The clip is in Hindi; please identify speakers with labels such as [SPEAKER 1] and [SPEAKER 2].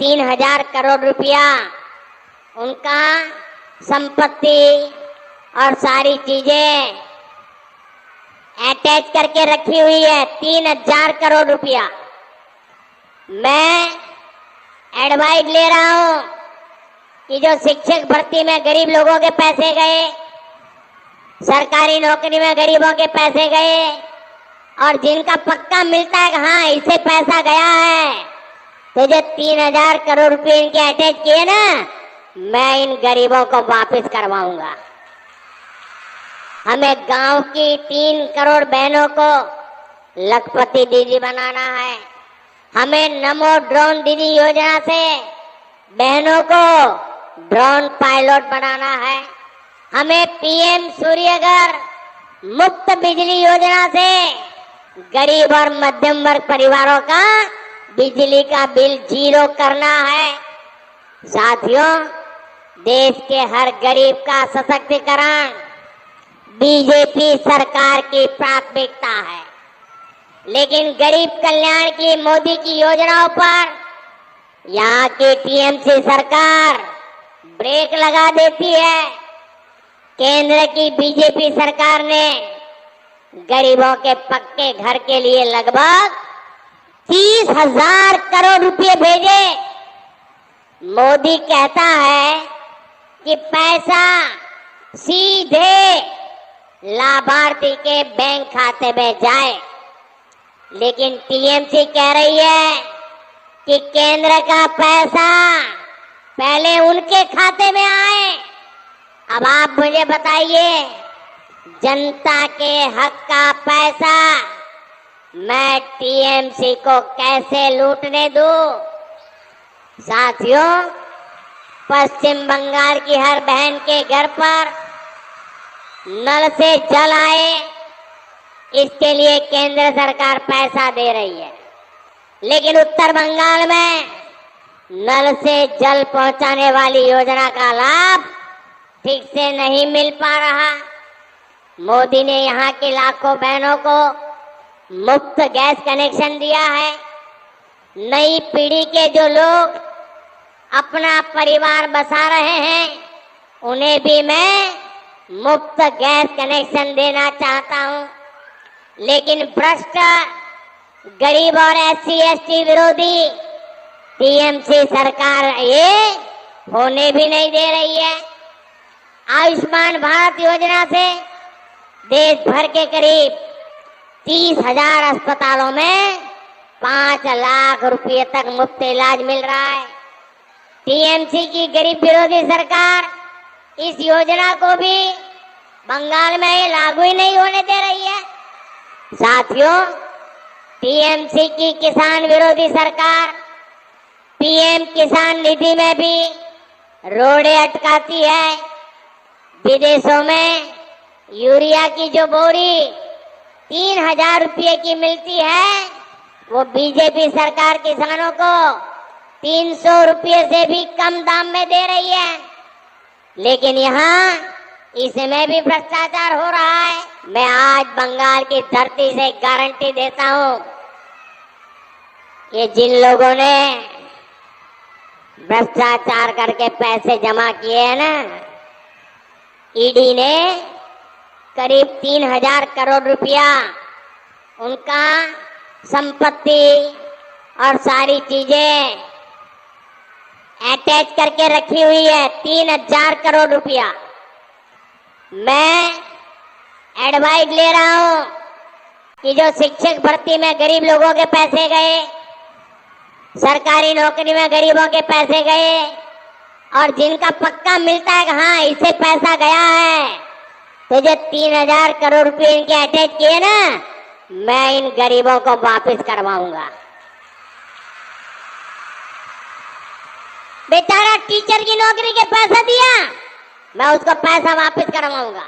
[SPEAKER 1] 3,000 करोड़ रुपया उनका संपत्ति और सारी चीजें अटैच करके रखी हुई है। 3,000 करोड़ रुपया। मैं एडवाइस ले रहा हूं कि जो शिक्षक भर्ती में गरीब लोगों के पैसे गए, सरकारी नौकरी में गरीबों के पैसे गए, और जिनका पक्का मिलता है कि हाँ इसे पैसा गया है, तो जो 3,000 करोड़ रुपए इनके अटैच किए ना, मैं इन गरीबों को वापस करवाऊंगा। हमें गांव की 3 करोड़ बहनों को लखपति दीदी बनाना है। हमें नमो ड्रोन दीदी योजना से बहनों को ड्रोन पायलट बनाना है। हमें पीएम सूर्यघर मुफ्त बिजली योजना से गरीब और मध्यम वर्ग परिवारों का बिजली का बिल 0 करना है। साथियों, देश के हर गरीब का सशक्तिकरण बीजेपी सरकार की प्राथमिकता है, लेकिन गरीब कल्याण की मोदी की योजनाओं पर यहाँ की टीएमसी सरकार ब्रेक लगा देती है। केंद्र की बीजेपी सरकार ने गरीबों के पक्के घर के लिए लगभग 30,000 करोड़ रुपए भेजे। मोदी कहता है कि पैसा सीधे लाभार्थी के बैंक खाते में जाए, लेकिन टीएमसी कह रही है कि केंद्र का पैसा पहले उनके खाते में आए। अब आप मुझे बताइए, जनता के हक का पैसा मैं टीएमसी को कैसे लूटने दूं? साथियों, पश्चिम बंगाल की हर बहन के घर पर नल से जल आए, इसके लिए केंद्र सरकार पैसा दे रही है, लेकिन उत्तर बंगाल में नल से जल पहुंचाने वाली योजना का लाभ ठीक से नहीं मिल पा रहा। मोदी ने यहाँ के लाखों बहनों को मुफ्त गैस कनेक्शन दिया है। नई पीढ़ी के जो लोग अपना परिवार बसा रहे हैं, उन्हें भी मैं मुफ्त गैस कनेक्शन देना चाहता हूं, लेकिन भ्रष्ट गरीब और SC/ST विरोधी टीएमसी सरकार ये होने भी नहीं दे रही है। आयुष्मान भारत योजना से देश भर के करीब 30,000 अस्पतालों में 5 लाख रुपए तक मुफ्त इलाज मिल रहा है। टीएमसी की गरीब विरोधी सरकार इस योजना को भी बंगाल में ये लागू ही नहीं होने दे रही है। साथियों, टीएमसी की किसान विरोधी सरकार पीएम किसान निधि में भी रोड़े अटकाती है। विदेशों में यूरिया की जो बोरी 3,000 रुपये की मिलती है, वो बीजेपी सरकार किसानों को 300 रुपये से भी कम दाम में दे रही है। लेकिन यहाँ इसमें भी भ्रष्टाचार हो रहा है। मैं आज बंगाल की धरती से गारंटी देता हूँ कि जिन लोगों ने भ्रष्टाचार करके पैसे जमा किए हैं ना, ईडी ने करीब 3,000 करोड़ रुपया उनका संपत्ति और सारी चीजें अटैच करके रखी हुई है। 3,000 करोड़ रुपया। मैं एडवाइस ले रहा हूं कि जो शिक्षक भर्ती में गरीब लोगों के पैसे गए, सरकारी नौकरी में गरीबों के पैसे गए, और जिनका पक्का मिलता है कि हाँ इसे पैसा गया है, तो जो 3,000 करोड़ रुपए इनके अटैच किए ना, मैं इन गरीबों को वापस करवाऊंगा। बेचारा टीचर की नौकरी के पैसा दिया, मैं उसको पैसा वापस करवाऊंगा।